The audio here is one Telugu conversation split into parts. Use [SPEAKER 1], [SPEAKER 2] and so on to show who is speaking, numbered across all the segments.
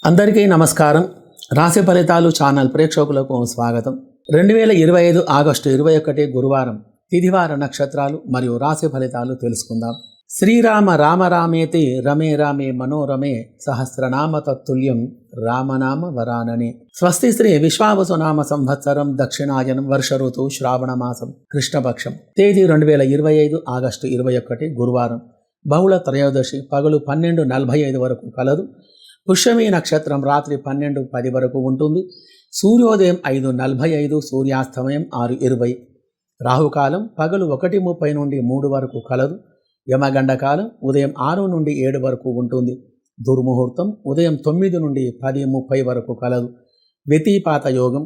[SPEAKER 1] అందరికీ నమస్కారం. రాశి ఫలితాలు ఛానల్ ప్రేక్షకులకు స్వాగతం. 2025 ఆగస్టు 21 గురువారం తిథివార నక్షత్రాలు మరియు రాశి ఫలితాలు తెలుసుకుందాం. శ్రీరామ రామ రామేతి రమే రామే మనోరమే సహస్రనామ తత్తుల్యం రామనామ వరానని. స్వస్తి శ్రీ విశ్వావసునామ సంవత్సరం దక్షిణాయనం వర్ష ఋతువు శ్రావణ మాసం కృష్ణపక్షం తేదీ 2025 ఆగస్టు 21 గురువారం. బహుళ త్రయోదశి పగలు 12:45 వరకు కలదు. పుష్యమి నక్షత్రం రాత్రి 12:10 వరకు ఉంటుంది. సూర్యోదయం 5:45, సూర్యాస్తమయం 6:20. రాహుకాలం పగలు 1:30 నుండి 3 వరకు కలదు. యమగండ కాలం ఉదయం 6 నుండి 7 వరకు ఉంటుంది. దుర్ముహూర్తం ఉదయం 9 నుండి 10:30 వరకు కలదు. వ్యతిపాత యోగం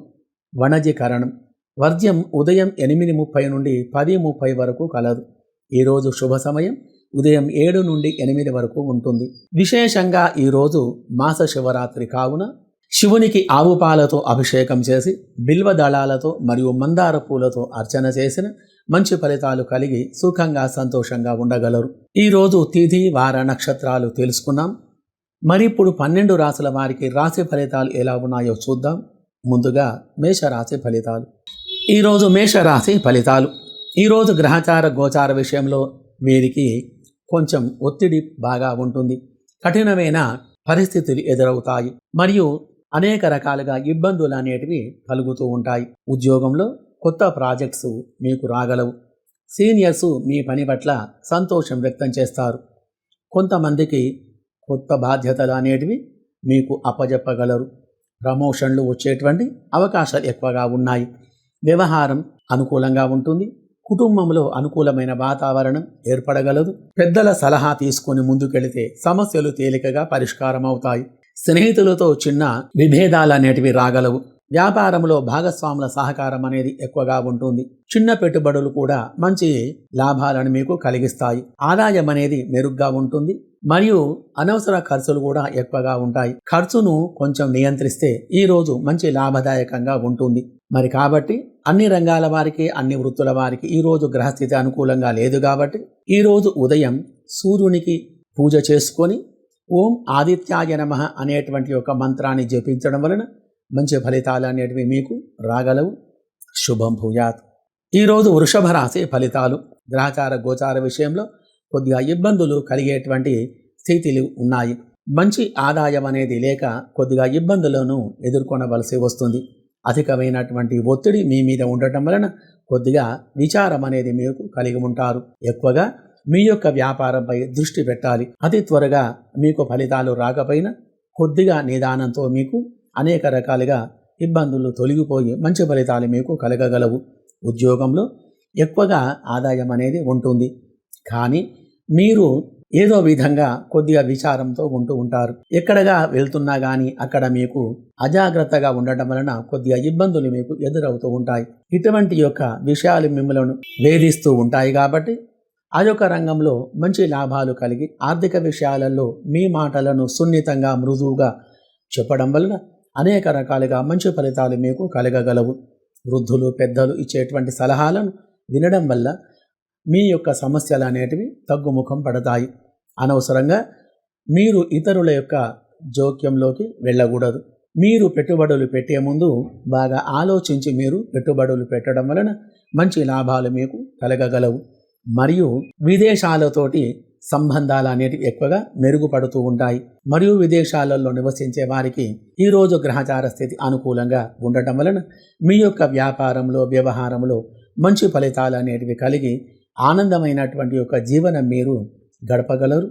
[SPEAKER 1] వణజీకరణం వర్జ్యం ఉదయం 8:30 నుండి 10:30 వరకు కలదు. ఈరోజు శుభ సమయం ఉదయం 7 నుండి 8 వరకు ఉంటుంది. విశేషంగా ఈరోజు మాస శివరాత్రి కావున శివునికి ఆవు పాలతో అభిషేకం చేసి బిల్వ దళాలతో మరియు మందార పూలతో అర్చన చేసిన మంచి ఫలితాలు కలిగి సుఖంగా సంతోషంగా ఉండగలరు. ఈరోజు తిథి వార నక్షత్రాలు తెలుసుకున్నాం. మరిప్పుడు 12 రాశుల వారికి రాశి ఫలితాలు ఎలా ఉన్నాయో చూద్దాం. ముందుగా మేషరాశి ఫలితాలు. ఈరోజు మేషరాశి ఫలితాలు. ఈరోజు గ్రహచార గోచార విషయంలో వీరికి కొంచెం ఒత్తిడి బాగా ఉంటుంది. కఠినమైన పరిస్థితులు ఎదురవుతాయి మరియు అనేక రకాలుగా ఇబ్బందులు అనేటివి కలుగుతూ ఉంటాయి. ఉద్యోగంలో కొత్త ప్రాజెక్ట్స్ మీకు రాగలవు. సీనియర్స్ మీ పని పట్ల సంతోషం వ్యక్తం చేస్తారు. కొంతమందికి కొత్త బాధ్యతలు అనేటివి మీకు అప్పజెప్పగలరు. ప్రమోషన్లు వచ్చేటువంటి అవకాశాలు ఎక్కువగా ఉన్నాయి. వ్యవహారం అనుకూలంగా ఉంటుంది. కుటుంబంలో అనుకూలమైన వాతావరణం ఏర్పడగలదు. పెద్దల సలహా తీసుకొని ముందుకెళితే సమస్యలు తేలికగా పరిష్కారం అవుతాయి. స్నేహితులతో చిన్న విభేదాలు అనేటివి రాగలవు. వ్యాపారంలో భాగస్వాముల సహకారం అనేది ఎక్కువగా ఉంటుంది. చిన్న పెట్టుబడులు కూడా మంచి లాభాలను మీకు కలిగిస్తాయి. ఆదాయం అనేది మెరుగ్గా ఉంటుంది మరియు అనవసర ఖర్చులు కూడా ఎక్కువగా ఉంటాయి. ఖర్చును కొంచెం నియంత్రిస్తే ఈ రోజు మంచి లాభదాయకంగా ఉంటుంది. మరి కాబట్టి అన్ని రంగాల వారికి అన్ని వృత్తుల వారికి ఈరోజు గ్రహస్థితి అనుకూలంగా లేదు కాబట్టి ఈరోజు ఉదయం సూర్యునికి పూజ చేసుకొని ఓం ఆదిత్యాయ నమః అనేటువంటి ఒక మంత్రాన్ని జపించడం వలన మంచి ఫలితాలు అనేటివి మీకు రాగలవు. శుభం భూయాత్. ఈరోజు వృషభ రాశి ఫలితాలు. గ్రహచార గోచార విషయంలో కొద్దిగా ఇబ్బందులు కలిగేటువంటి స్థితిలు ఉన్నాయి. మంచి ఆదాయం అనేది లేక కొద్దిగా ఇబ్బందులను ఎదుర్కొనవలసి వస్తుంది. అధికమైనటువంటి ఒత్తిడి మీ మీద ఉండటం వలన కొద్దిగా విచారం అనేది మీకు కలిగి ఉంటారు. ఎక్కువగా మీ యొక్క వ్యాపారంపై దృష్టి పెట్టాలి. అతి త్వరగా మీకు ఫలితాలు రాకపోయినా కొద్దిగా నిదానంతో మీకు అనేక రకాలుగా ఇబ్బందులు తొలగిపోయి మంచి ఫలితాలు మీకు కలగగలవు. ఉద్యోగంలో ఎక్కువగా ఆదాయం అనేది ఉంటుంది. కానీ మీరు ఏదో విధంగా కొద్దిగా విచారంతో ఉంటూ ఉంటారు. ఎక్కడగా వెళ్తున్నా కానీ అక్కడ మీకు అజాగ్రత్తగా ఉండటం వలన కొద్దిగా ఇబ్బందులు మీకు ఎదురవుతూ ఉంటాయి. ఇటువంటి యొక్క విషయాలు మిమ్మల్ని వేధిస్తూ ఉంటాయి కాబట్టి ఆ యొక్క రంగంలో మంచి లాభాలు కలిగి ఆర్థిక విషయాలలో మీ మాటలను సున్నితంగా మృదువుగా చెప్పడం వలన అనేక రకాలుగా మంచి ఫలితాలు మీకు కలగగలవు. వృద్ధులు పెద్దలు ఇచ్చేటువంటి సలహాలను వినడం వల్ల మీ యొక్క సమస్యలు అనేటివి తగ్గుముఖం పడతాయి. అనవసరంగా మీరు ఇతరుల యొక్క జోక్యంలోకి వెళ్ళకూడదు. మీరు పెట్టుబడులు పెట్టే ముందు బాగా ఆలోచించి మీరు పెట్టుబడులు పెట్టడం వలన మంచి లాభాలు మీకు కలగగలవు. మరియు విదేశాలతోటి సంబంధాలు అనేటివి ఎక్కువగా మెరుగుపడుతూ ఉంటాయి. మరియు విదేశాలలో నివసించే వారికి ఈరోజు గ్రహచార స్థితి అనుకూలంగా ఉండటం వలన మీ యొక్క వ్యాపారంలో వ్యవహారంలో మంచి ఫలితాలు అనేటివి కలిగి ఆనందమైనటువంటి యొక్క జీవనం మీరు గడపగలరు.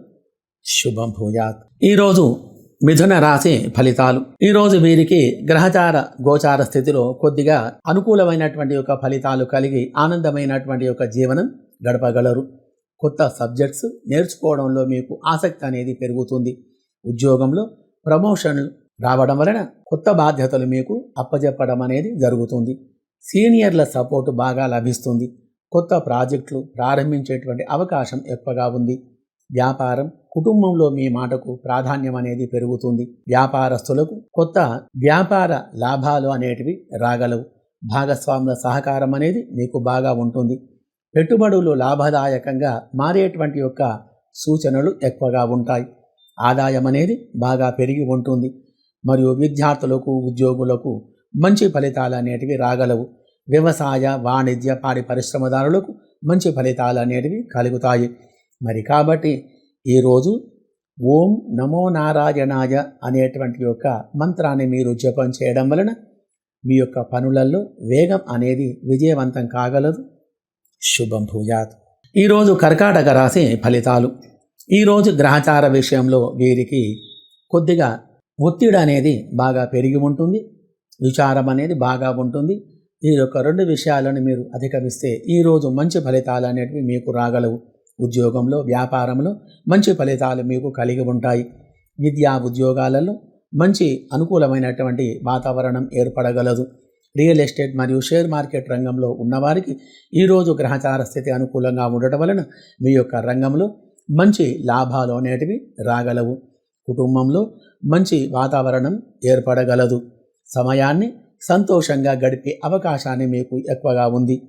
[SPEAKER 1] శుభం భూయాత్. ఈరోజు మిథున రాశి ఫలితాలు. ఈరోజు వీరికి గ్రహచార గోచార స్థితిలో కొద్దిగా అనుకూలమైనటువంటి యొక్క ఫలితాలు కలిగి ఆనందమైనటువంటి యొక్క జీవనం గడపగలరు. కొత్త సబ్జెక్ట్స్ నేర్చుకోవడంలో మీకు ఆసక్తి అనేది పెరుగుతుంది. ఉద్యోగంలో ప్రమోషన్లు రావడం వలన కొత్త బాధ్యతలు మీకు అప్పజెప్పడం అనేది జరుగుతుంది. సీనియర్ల సపోర్టు బాగా లభిస్తుంది. కొత్త ప్రాజెక్టులు ప్రారంభించేటువంటి అవకాశం ఎక్కువగా ఉంది. వ్యాపారం కుటుంబంలో మీ మాటకు ప్రాధాన్యం అనేది పెరుగుతుంది. వ్యాపారస్తులకు కొత్త వ్యాపార లాభాలు అనేటివి రాగలవు. భాగస్వాముల సహకారం అనేది మీకు బాగా ఉంటుంది. పెట్టుబడులు లాభదాయకంగా మారేటువంటి యొక్క సూచనలు ఎక్కువగా ఉంటాయి. ఆదాయం అనేది బాగా పెరిగి ఉంటుంది. మరియు విద్యార్థులకు ఉద్యోగులకు మంచి ఫలితాలు అనేటివి రాగలవు. వ్యవసాయ వాణిజ్య పాడి పరిశ్రమదారులకు మంచి ఫలితాలు అనేటివి కలుగుతాయి. మరి కాబట్టి ఈరోజు ఓం నమో నారాయణాయ అనేటువంటి యొక్క మంత్రాన్ని మీరు జపం చేయడం వలన మీ యొక్క పనులలో వేగం అనేది విజయవంతం కాగలదు. శుభం భూయాత్. ఈరోజు కర్కాటక రాశి ఫలితాలు. ఈరోజు గ్రహచార విషయంలో వీరికి కొద్దిగా ఒత్తిడి అనేది బాగా పెరిగి ఉంటుంది. విచారం అనేది బాగా ఉంటుంది. ఈ యొక్క రెండు విషయాలను మీరు అధిగమిస్తే ఈరోజు మంచి ఫలితాలు అనేటివి మీకు రాగలవు. ఉద్యోగంలో వ్యాపారంలో మంచి ఫలితాలు మీకు కలిగి ఉంటాయి. విద్యా ఉద్యోగాలలో మంచి అనుకూలమైనటువంటి వాతావరణం ఏర్పడగలదు. రియల్ ఎస్టేట్ మరియు షేర్ మార్కెట్ రంగంలో ఉన్నవారికి ఈరోజు గ్రహచార స్థితి అనుకూలంగా ఉండటం వలన మీ యొక్క రంగంలో మంచి లాభాలు అనేటివి రాగలవు. కుటుంబంలో మంచి వాతావరణం ఏర్పడగలదు. సమయాన్ని సంతోషంగా గడిపే అవకాశాన్ని మీకు ఎక్కువగా ఉంది.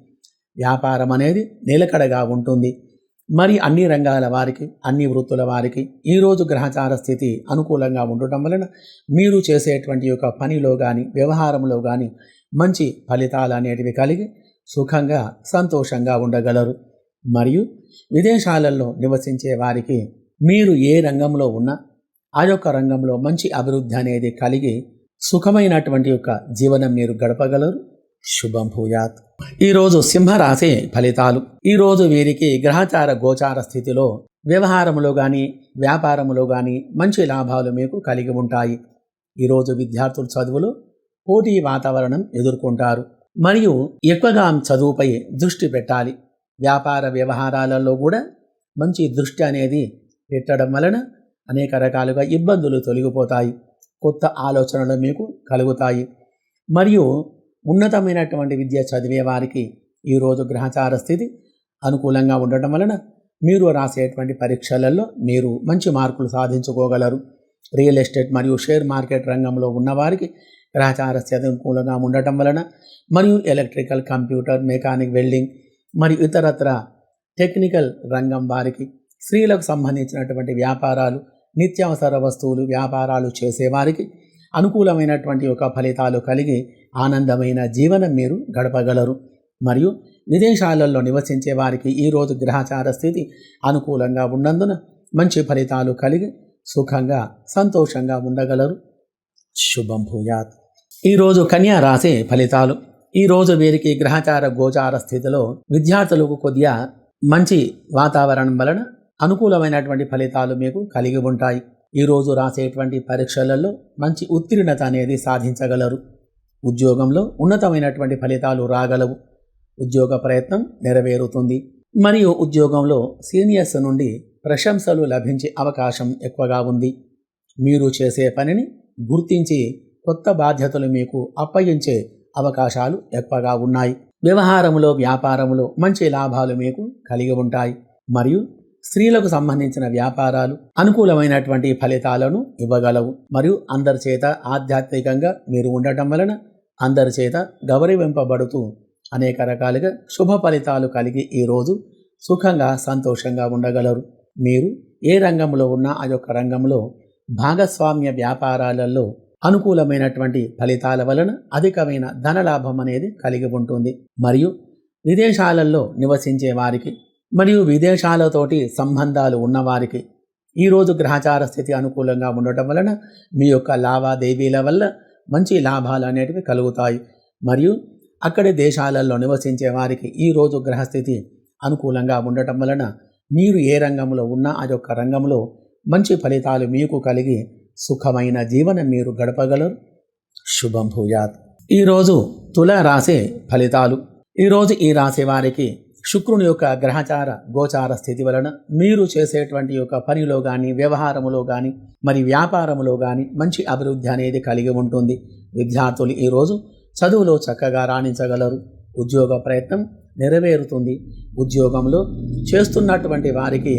[SPEAKER 1] వ్యాపారం అనేది నిలకడగా ఉంటుంది. మరి అన్ని రంగాల వారికి, అన్ని వృత్తుల వారికి ఈరోజు గ్రహచార స్థితి అనుకూలంగా ఉండటం వలన మీరు చేసేటువంటి యొక్క పనిలో కానీ వ్యవహారంలో కానీ మంచి ఫలితాలు అనేటివి కలిగి సుఖంగా సంతోషంగా ఉండగలరు. మరియు విదేశాలలో నివసించే వారికి మీరు ఏ రంగంలో ఉన్నా ఆ యొక్క రంగంలో మంచి అభివృద్ధి అనేది కలిగి సుఖమైనటువంటి యొక్క జీవనం మీరు గడపగలరు. శుభం భూయాత్. ఈరోజు సింహరాశి ఫలితాలు. ఈరోజు వీరికి గ్రహచార గోచార స్థితిలో వ్యవహారంలో కానీ వ్యాపారంలో కానీ మంచి లాభాలు మీకు కలిగి ఉంటాయి. ఈరోజు విద్యార్థులు చదువులో పోటీ వాతావరణం ఎదుర్కొంటారు. మరియు ఎక్కువగా చదువుపై దృష్టి పెట్టాలి. వ్యాపార వ్యవహారాలలో కూడా మంచి దృష్టి అనేది పెట్టడం వలన అనేక రకాలుగా ఇబ్బందులు తొలగిపోతాయి. కొత్త ఆలోచనలు మీకు కలుగుతాయి. మరియు ఉన్నతమైనటువంటి విద్య చదివే వారికి ఈరోజు గ్రహచార స్థితి అనుకూలంగా ఉండటం వలన మీరు రాసేటువంటి పరీక్షలలో మీరు మంచి మార్కులు సాధించుకోగలరు. రియల్ ఎస్టేట్ మరియు షేర్ మార్కెట్ రంగంలో ఉన్నవారికి గ్రహచార స్థితి అనుకూలంగా ఉండటం వలన మరియు ఎలక్ట్రికల్, కంప్యూటర్, మెకానిక్, వెల్డింగ్ మరియు ఇతరత్ర టెక్నికల్ రంగం వారికి, స్త్రీలకు సంబంధించినటువంటి వ్యాపారాలు, నిత్యావసర వస్తువులు వ్యాపారాలు చేసేవారికి అనుకూలమైనటువంటి ఒక ఫలితాలు కలిగి ఆనందమైన జీవనం మీరు గడపగలరు. మరియు విదేశాలలో నివసించే వారికి ఈరోజు గ్రహచార స్థితి అనుకూలంగా ఉన్నందున మంచి ఫలితాలు కలిగి సుఖంగా సంతోషంగా ఉండగలరు. శుభం భూయాత్. ఈరోజు కన్యా రాశి ఫలితాలు. ఈరోజు వీరికి గ్రహచార గోచార స్థితిలో విద్యార్థులకు కొద్దిగా మంచి వాతావరణం వలన అనుకూలమైనటువంటి ఫలితాలు మీకు కలిగి ఉంటాయి. ఈరోజు రాసేటువంటి పరీక్షలలో మంచి ఉత్తీర్ణత అనేది సాధించగలరు. ఉద్యోగంలో ఉన్నతమైనటువంటి ఫలితాలు రాగలవు. ఉద్యోగ ప్రయత్నం నెరవేరుతుంది. మరియు ఉద్యోగంలో సీనియర్స్ నుండి ప్రశంసలు లభించే అవకాశం ఎక్కువగా ఉంది. మీరు చేసే పనిని గుర్తించి కొత్త బాధ్యతలు మీకు అప్పగించే అవకాశాలు ఎక్కువగా ఉన్నాయి. వ్యవహారంలో వ్యాపారంలో మంచి లాభాలు మీకు కలిగి ఉంటాయి. మరియు స్త్రీలకు సంబంధించిన వ్యాపారాలు అనుకూలమైనటువంటి ఫలితాలను ఇవ్వగలవు. మరియు అందరి చేత ఆధ్యాత్మికంగా మీరు ఉండటం వలన అందరి చేత గౌరవింపబడుతూ అనేక రకాలుగా శుభ ఫలితాలు కలిగి ఈరోజు సుఖంగా సంతోషంగా ఉండగలరు. మీరు ఏ రంగంలో ఉన్నా ఆ యొక్క రంగంలో భాగస్వామ్య వ్యాపారాలలో అనుకూలమైనటువంటి ఫలితాల వలన అధికమైన ధనలాభం అనేది కలిగి ఉంటుంది. మరియు విదేశాలలో నివసించే వారికి మరియు విదేశాలతోటి సంబంధాలు ఉన్నవారికి ఈరోజు గ్రహచార స్థితి అనుకూలంగా ఉండటం వలన మీ యొక్క లావాదేవీల వల్ల మంచి లాభాలు అనేటివి కలుగుతాయి. మరియు అక్కడి దేశాలలో నివసించే వారికి ఈరోజు గ్రహస్థితి అనుకూలంగా ఉండటం వలన మీరు ఏ రంగంలో ఉన్నా ఆ యొక్క రంగంలో మంచి ఫలితాలు మీకు కలిగి సుఖమైన జీవనం మీరు గడపగలరు. శుభం భూయాత్. ఈరోజు తుల రాశి ఫలితాలు. ఈరోజు ఈ రాశి వారికి శుక్రుని యొక్క గ్రహచార గోచార స్థితి వలన మీరు చేసేటువంటి యొక్క పనిలో కానీ వ్యవహారములో కానీ మరి వ్యాపారములో కానీ మంచి అభివృద్ధి అనేది కలిగి ఉంటుంది. విద్యార్థులు ఈరోజు చదువులో చక్కగా రాణించగలరు. ఉద్యోగ ప్రయత్నం నెరవేరుతుంది. ఉద్యోగంలో చేస్తున్నటువంటి వారికి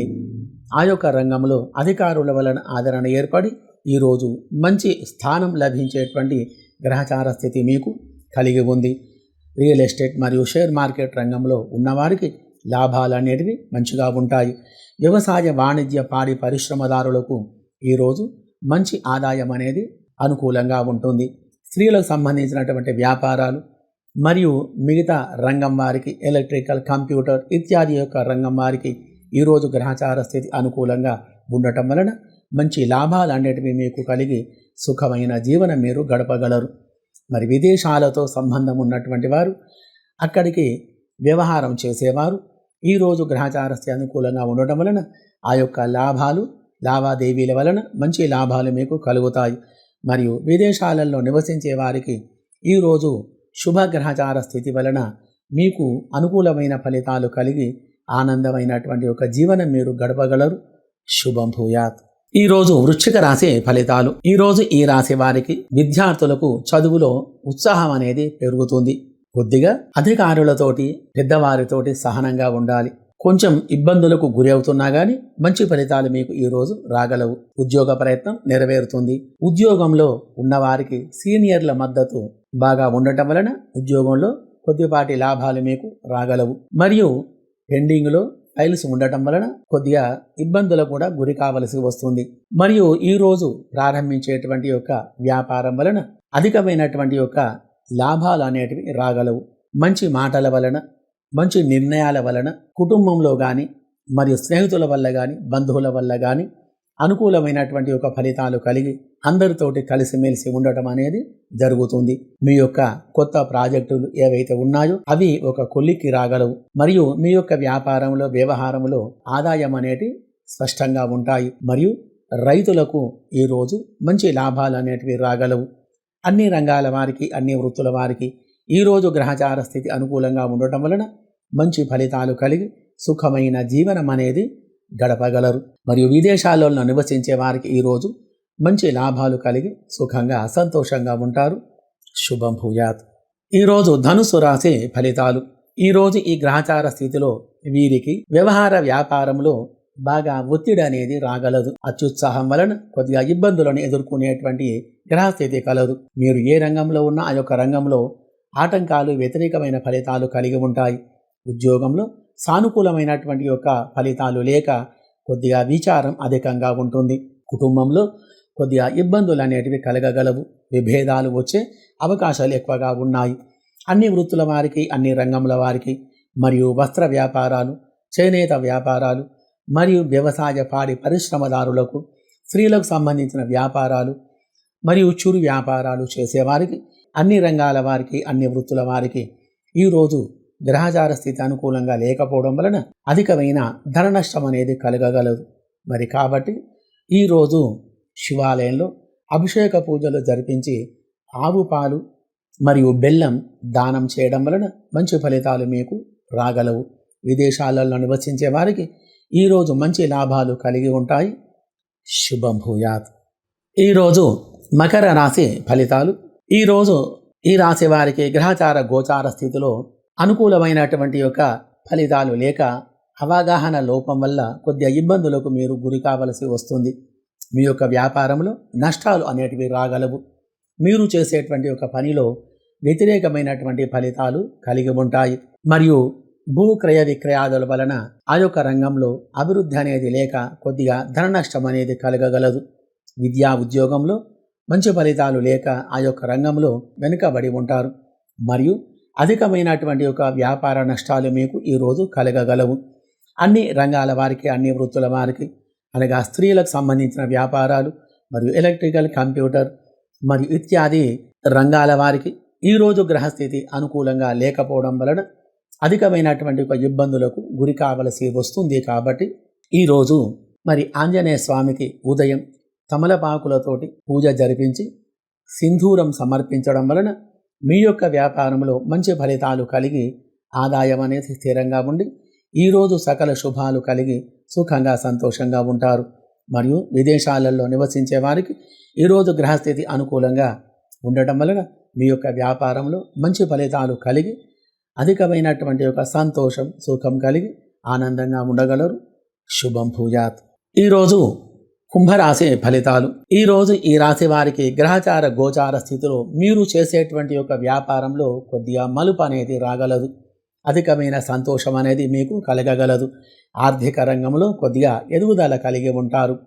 [SPEAKER 1] ఆ యొక్క రంగంలో అధికారుల వలన ఆదరణ ఏర్పడి ఈరోజు మంచి స్థానం లభించేటువంటి గ్రహచార స్థితి మీకు కలిగి ఉంది. రియల్ ఎస్టేట్ మరియు షేర్ మార్కెట్ రంగంలో ఉన్నవారికి లాభాలు అనేటివి మంచిగా ఉంటాయి. వ్యవసాయ వాణిజ్య పాడి పరిశ్రమదారులకు ఈరోజు మంచి ఆదాయం అనేది అనుకూలంగా ఉంటుంది. స్త్రీలకు సంబంధించినటువంటి వ్యాపారాలు మరియు మిగతా రంగం వారికి, ఎలక్ట్రికల్, కంప్యూటర్ ఇత్యాది యొక్క రంగం వారికి ఈరోజు గ్రహచార స్థితి అనుకూలంగా ఉండటం వలన మంచి లాభాలు అనేటివి మీకు కలిగి సుఖమైన జీవనం మీరు గడపగలరు. మరి విదేశాలతో సంబంధం ఉన్నటువంటి వారు, అక్కడికి వ్యవహారం చేసేవారు ఈరోజు గ్రహచార స్థితి అనుకూలంగా ఉండటం వలన ఆ యొక్క లావాదేవీల వలన మంచి లాభాలు మీకు కలుగుతాయి. మరియు విదేశాలలో నివసించే వారికి ఈరోజు శుభ గ్రహచార స్థితి వలన మీకు అనుకూలమైన ఫలితాలు కలిగి ఆనందమైనటువంటి ఒక జీవనం మీరు గడపగలరు. శుభం భూయాత్. ఈరోజు వృశ్చిక రాశి ఫలితాలు. ఈరోజు ఈ రాశి వారికి విద్యార్థులకు చదువులో ఉత్సాహం అనేది పెరుగుతుంది. కొద్దిగా అధికారులతోటి, పెద్దవారితోటి సహనంగా ఉండాలి. కొంచెం ఇబ్బందులకు గురి అవుతున్నా కానీ మంచి ఫలితాలు మీకు ఈరోజు రాగలవు. ఉద్యోగ ప్రయత్నం నెరవేరుతుంది. ఉద్యోగంలో ఉన్నవారికి సీనియర్ల మద్దతు బాగా ఉండటం వలన ఉద్యోగంలో కొద్దిపాటి లాభాలు మీకు రాగలవు. మరియు పెండింగ్లో ఫైల్స్ ఉండటం వలన కొద్దిగా ఇబ్బందులకు కూడా గురి కావలసి వస్తుంది. మరియు ఈరోజు ప్రారంభించేటువంటి యొక్క వ్యాపారం వలన అధికమైనటువంటి యొక్క లాభాలు అనేటివి రాగలవు. మంచి మాటల వలన, మంచి నిర్ణయాల వలన కుటుంబంలో కానీ మరియు స్నేహితుల వల్ల కానీ బంధువుల వల్ల కానీ అనుకూలమైనటువంటి ఒక ఫలితాలు కలిగి అందరితోటి కలిసిమెలిసి ఉండటం అనేది జరుగుతుంది. మీ యొక్క కొత్త ప్రాజెక్టులు ఏవైతే ఉన్నాయో అవి ఒక కొలిక్కి రాగలవు. మరియు మీ యొక్క వ్యాపారంలో, వ్యవహారంలో ఆదాయం అనేది స్పష్టంగా ఉంటాయి. మరియు రైతులకు ఈరోజు మంచి లాభాలు అనేటివి రాగలవు. అన్ని రంగాల వారికి, అన్ని వృత్తుల వారికి ఈరోజు గ్రహచార స్థితి అనుకూలంగా ఉండటం వలన మంచి ఫలితాలు కలిగి సుఖమైన జీవనం అనేది గడపగలరు. మరియు విదేశాలలో నివసించే వారికి ఈరోజు మంచి లాభాలు కలిగి సుఖంగా, సంతోషంగా ఉంటారు. శుభం భూయాత్. ఈరోజు ధనుసు రాశి ఫలితాలు. ఈరోజు ఈ గ్రహచార స్థితిలో వీరికి వ్యవహార వ్యాపారంలో బాగా ఒత్తిడి అనేది రాగలదు. అత్యుత్సాహం వలన కొద్దిగా ఇబ్బందులను ఎదుర్కొనేటువంటి గ్రహస్థితి కలదు. మీరు ఏ రంగంలో ఉన్నా ఆ యొక్క రంగంలో ఆటంకాలు, వ్యతిరేకమైన ఫలితాలు కలిగి ఉంటాయి. ఉద్యోగంలో సానుకూలమైనటువంటి యొక్క ఫలితాలు లేక కొద్దిగా విచారం అధికంగా ఉంటుంది. కుటుంబంలో కొద్దిగా ఇబ్బందులు అనేటివి కలగగలవు. విభేదాలు వచ్చే అవకాశాలు ఎక్కువగా ఉన్నాయి. అన్ని వృత్తుల వారికి, అన్ని రంగముల వారికి మరియు వస్త్ర వ్యాపారాలు, చేనేత వ్యాపారాలు మరియు వ్యవసాయ పాడి పరిశ్రమదారులకు, స్త్రీలకు సంబంధించిన వ్యాపారాలు మరియు చురు వ్యాపారాలు చేసేవారికి, అన్ని రంగాల వారికి, అన్ని వృత్తుల వారికి ఈరోజు గ్రహచార స్థితి అనుకూలంగా లేకపోవడం వలన అధికమైన ధన నష్టం అనేది కలగగలదు. మరి కాబట్టి ఈరోజు శివాలయంలో అభిషేక పూజలు జరిపించి ఆవు పాలు మరియు బెల్లం దానం చేయడం వలన మంచి ఫలితాలు మీకు రాగలవు. విదేశాలలో నివసించే వారికి ఈరోజు మంచి లాభాలు కలిగి ఉంటాయి. శుభం భూయాత్. ఈరోజు మకర రాశి ఫలితాలు. ఈరోజు ఈ రాశి వారికి గ్రహచార గోచార స్థితిలో అనుకూలమైనటువంటి యొక్క ఫలితాలు లేక అవగాహన లోపం వల్ల కొద్దిగా ఇబ్బందులకు మీరు గురి కావలసి వస్తుంది. మీ యొక్క వ్యాపారంలో నష్టాలు అనేటివి రాగలవు. మీరు చేసేటువంటి ఒక పనిలో వ్యతిరేకమైనటువంటి ఫలితాలు కలిగి ఉంటాయి. మరియు భూక్రయ విక్రయాదుల వలన ఆ యొక్క రంగంలో అభివృద్ధి అనేది లేక కొద్దిగా ధన నష్టం అనేది కలగగలదు. విద్యా ఉద్యోగంలో మంచి ఫలితాలు లేక ఆ యొక్క రంగంలో వెనుకబడి ఉంటారు. మరియు అధికమైనటువంటి ఒక వ్యాపార నష్టాలు మీకు ఈరోజు కలగగలవు. అన్ని రంగాల వారికి, అన్ని వృత్తుల వారికి అనగా స్త్రీలకు సంబంధించిన వ్యాపారాలు మరియు ఎలక్ట్రికల్, కంప్యూటర్ మరియు ఇత్యాది రంగాల వారికి ఈరోజు గ్రహస్థితి అనుకూలంగా లేకపోవడం వలన అధికమైనటువంటి ఒక ఇబ్బందులకు గురి కావలసి వస్తుంది. కాబట్టి ఈరోజు మరి ఆంజనేయ స్వామికి ఉదయం తమలపాకులతోటి పూజ జరిపించి సింధూరం సమర్పించడం వలన మీ యొక్క వ్యాపారంలో మంచి ఫలితాలు కలిగి ఆదాయం అనేది స్థిరంగా ఉండి ఈరోజు సకల శుభాలు కలిగి సుఖంగా, సంతోషంగా ఉంటారు. మరియు విదేశాలలో నివసించే వారికి ఈరోజు గ్రహస్థితి అనుకూలంగా ఉండటం వలన మీ యొక్క వ్యాపారంలో మంచి ఫలితాలు కలిగి అధికమైనటువంటి ఒక సంతోషం, సుఖం కలిగి ఆనందంగా ఉండగలరు. శుభం భూయాత్. ఈరోజు కుంభరాశి ఫలితాలు. ఈరోజు ఈ రాశి వారికి గ్రహచార గోచార స్థితిలో మీరు చేసేటువంటి యొక్క వ్యాపారంలో కొద్దిగా మలుపు అనేది రాగలదు. అధికమైన సంతోషం అనేది మీకు కలగగలదు. ఆర్థిక రంగంలో కొద్దిగా ఎదుగుదల కలిగి ఉంటారు.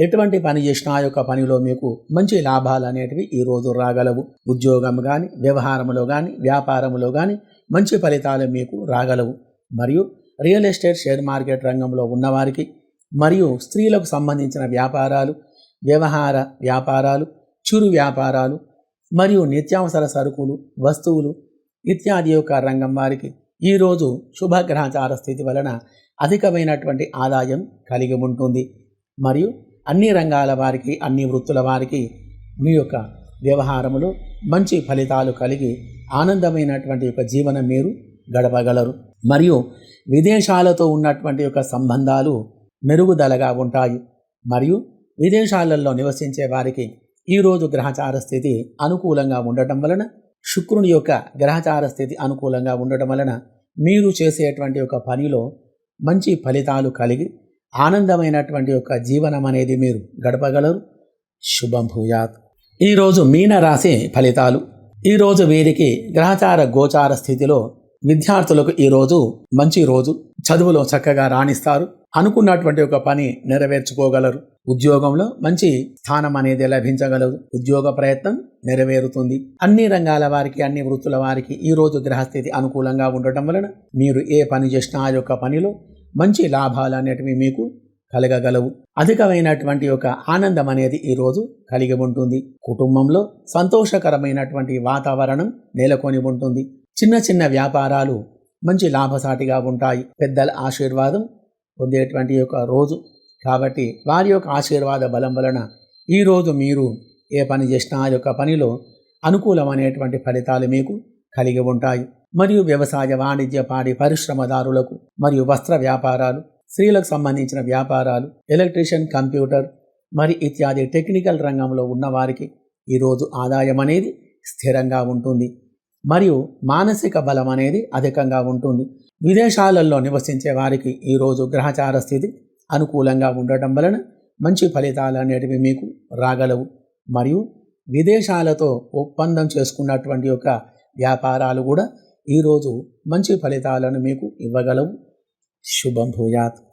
[SPEAKER 1] ఎటువంటి పని చేసినా ఆ యొక్క పనిలో మీకు మంచి లాభాలు అనేటివి ఈరోజు రాగలవు. ఉద్యోగం కానీ, వ్యవహారంలో కానీ, వ్యాపారంలో కానీ మంచి ఫలితాలు మీకు రాగలవు. మరియు రియల్ ఎస్టేట్, షేర్ మార్కెట్ రంగంలో ఉన్నవారికి మరియు స్త్రీలకు సంబంధించిన వ్యాపారాలు, వ్యవహార వ్యాపారాలు, చిరు వ్యాపారాలు మరియు నిత్యావసర సరుకులు, వస్తువులు ఇత్యాది యొక్క రంగం వారికి ఈరోజు శుభగ్రహచార స్థితి వలన అధికమైనటువంటి ఆదాయం కలిగి ఉంటుంది. మరియు అన్ని రంగాల వారికి, అన్ని వృత్తుల వారికి మీ యొక్క వ్యవహారములో మంచి ఫలితాలు కలిగి ఆనందమైనటువంటి యొక్క జీవనం మీరు గడపగలరు. మరియు విదేశాలతో ఉన్నటువంటి యొక్క సంబంధాలు మెరుగుదలగా ఉంటాయి. మరియు విదేశాలలో నివసించే వారికి ఈరోజు గ్రహచార స్థితి అనుకూలంగా ఉండటం వలన, శుక్రుని యొక్క గ్రహచార స్థితి అనుకూలంగా ఉండటం వలన మీరు చేసేటువంటి ఒక పనిలో మంచి ఫలితాలు కలిగి ఆనందమైనటువంటి యొక్క జీవనం అనేది మీరు గడపగలరు. శుభం భూయాత్. ఈరోజు మీనరాశి ఫలితాలు. ఈరోజు వీరికి గ్రహచార గోచార స్థితిలో విద్యార్థులకు ఈరోజు మంచి రోజు. చదువులో చక్కగా రాణిస్తారు. అనుకున్నటువంటి ఒక పని నెరవేర్చుకోగలరు. ఉద్యోగంలో మంచి స్థానం అనేది లభించగలదు. ఉద్యోగ ప్రయత్నం నెరవేరుతుంది. అన్ని రంగాల వారికి, అన్ని వృత్తుల వారికి ఈరోజు గ్రహస్థితి అనుకూలంగా ఉండటం వలన మీరు ఏ పని చేసినా ఆ యొక్క పనిలో మంచి లాభాలు అనేటివి మీకు కలగగలవు. అధికమైనటువంటి ఒక ఆనందం అనేది ఈరోజు కలిగి ఉంటుంది. కుటుంబంలో సంతోషకరమైనటువంటి వాతావరణం నెలకొని ఉంటుంది. చిన్న చిన్న వ్యాపారాలు మంచి లాభసాటిగా ఉంటాయి. పెద్దల ఆశీర్వాదం పొందేటువంటి యొక్క రోజు కాబట్టి వారి యొక్క ఆశీర్వాద బలం వలన ఈరోజు మీరు ఏ పని చేసినా ఆ యొక్క పనిలో అనుకూలమైనటువంటి ఫలితాలు మీకు కలిగి ఉంటాయి. మరియు వ్యవసాయ, వాణిజ్య, పాడి పరిశ్రమదారులకు మరియు వస్త్ర వ్యాపారాలు, స్త్రీలకు సంబంధించిన వ్యాపారాలు, ఎలక్ట్రీషియన్, కంప్యూటర్ మరి ఇత్యాది టెక్నికల్ రంగంలో ఉన్నవారికి ఈరోజు ఆదాయం అనేది స్థిరంగా ఉంటుంది. మరియు మానసిక బలం అనేది అధికంగా ఉంటుంది. విదేశాలలో నివసించే వారికి ఈరోజు గ్రహచార స్థితి అనుకూలంగా ఉండటం వలన మంచి ఫలితాలు అనేటివి మీకు రాగలవు. మరియు విదేశాలతో ఒప్పందం చేసుకున్నటువంటి యొక్క వ్యాపారాలు కూడా ఈరోజు మంచి ఫలితాలను మీకు ఇవ్వగలవు. శుభం భూయాత్.